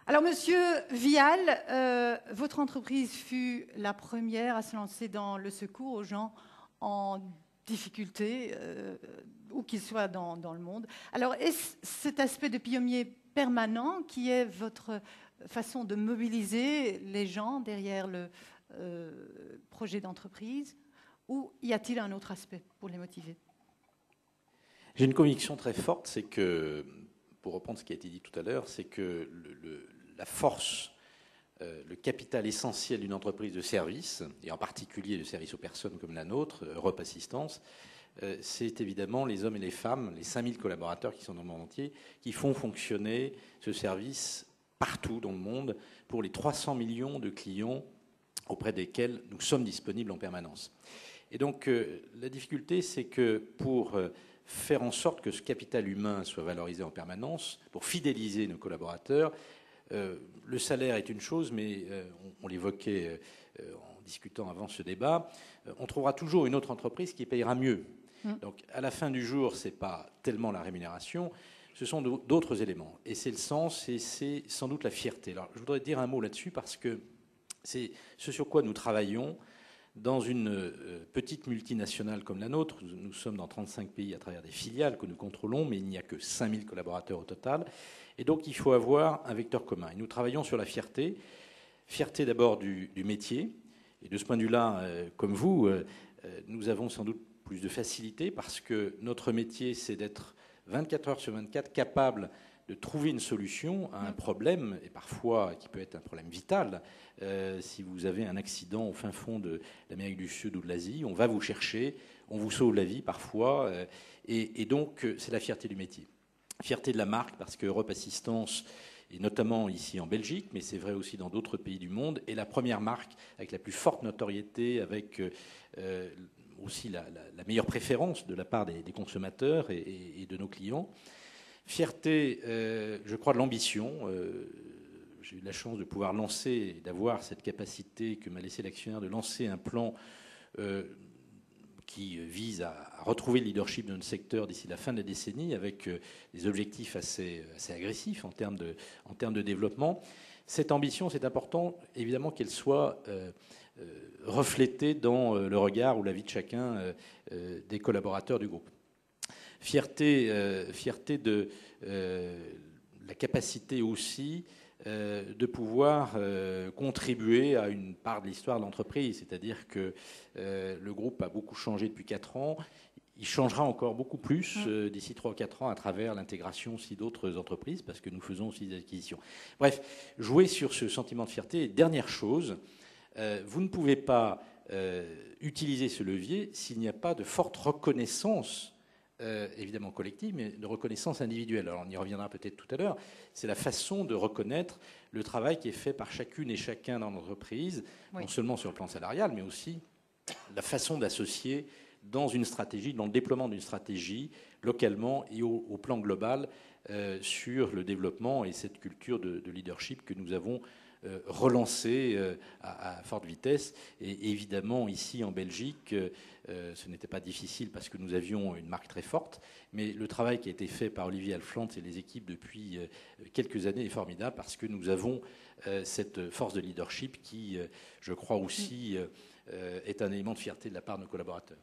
Alors, Monsieur Vial, votre entreprise fut la première à se lancer dans le secours aux gens en difficulté, où qu'ils soient dans le monde. Alors, est-ce cet aspect de pionnier permanent qui est votre façon de mobiliser les gens derrière le projet d'entreprise, ou y a-t-il un autre aspect pour les motiver? J'ai une conviction très forte, c'est que, pour reprendre ce qui a été dit tout à l'heure, c'est que la force, le capital essentiel d'une entreprise de service, et en particulier de service aux personnes comme la nôtre, Europe Assistance, c'est évidemment les hommes et les femmes, les 5000 collaborateurs qui sont dans le monde entier, qui font fonctionner ce service partout dans le monde pour les 300 millions de clients auprès desquels nous sommes disponibles en permanence. Et donc, la difficulté, c'est que pour faire en sorte que ce capital humain soit valorisé en permanence, pour fidéliser nos collaborateurs, le salaire est une chose, mais on l'évoquait en discutant avant ce débat, on trouvera toujours une autre entreprise qui payera mieux. Donc, à la fin du jour, ce n'est pas tellement la rémunération, ce sont d'autres éléments. Et c'est le sens et c'est sans doute la fierté. Alors, je voudrais dire un mot là-dessus parce que c'est ce sur quoi nous travaillons dans une petite multinationale comme la nôtre. Nous sommes dans 35 pays à travers des filiales que nous contrôlons, mais il n'y a que 5000 collaborateurs au total. Et donc, il faut avoir un vecteur commun. Et nous travaillons sur la fierté. Fierté d'abord du métier. Et de ce point de vue-là, comme vous, nous avons sans doute plus de facilité parce que notre métier, c'est d'être 24 heures sur 24 capable de trouver une solution à un problème, et parfois qui peut être un problème vital. Si vous avez un accident au fin fond de l'Amérique du Sud ou de l'Asie, on va vous chercher, on vous sauve la vie parfois, et donc c'est la fierté du métier. Fierté de la marque, parce que Europe Assistance, et notamment ici en Belgique, mais c'est vrai aussi dans d'autres pays du monde, est la première marque avec la plus forte notoriété, avec aussi la meilleure préférence de la part des consommateurs et de nos clients. Fierté, je crois, de l'ambition. J'ai eu la chance de pouvoir lancer, d'avoir cette capacité que m'a laissé l'actionnaire de lancer un plan qui vise à retrouver le leadership de notre secteur d'ici la fin de la décennie, avec des objectifs assez agressifs en termes de développement. Cette ambition, c'est important, évidemment, qu'elle soit reflétée dans le regard ou la vie de chacun des collaborateurs du groupe. Fierté de la capacité aussi de pouvoir contribuer à une part de l'histoire de l'entreprise. C'est-à-dire que le groupe a beaucoup changé depuis 4 ans. Il changera encore beaucoup plus d'ici 3 ou 4 ans à travers l'intégration aussi d'autres entreprises, parce que nous faisons aussi des acquisitions. Bref, jouer sur ce sentiment de fierté. Et dernière chose, vous ne pouvez pas utiliser ce levier s'il n'y a pas de forte reconnaissance évidemment collective, mais de reconnaissance individuelle. Alors on y reviendra peut-être tout à l'heure. C'est la façon de reconnaître le travail qui est fait par chacune et chacun dans l'entreprise, non seulement sur le plan salarial, mais aussi la façon d'associer dans une stratégie, dans le déploiement d'une stratégie, localement et au plan global, sur le développement et cette culture de leadership que nous avons relancée à forte vitesse. Et évidemment, ici en Belgique, ce n'était pas difficile parce que nous avions une marque très forte, mais le travail qui a été fait par Olivier Alflant et les équipes depuis quelques années est formidable parce que nous avons cette force de leadership qui, je crois aussi, est un élément de fierté de la part de nos collaborateurs.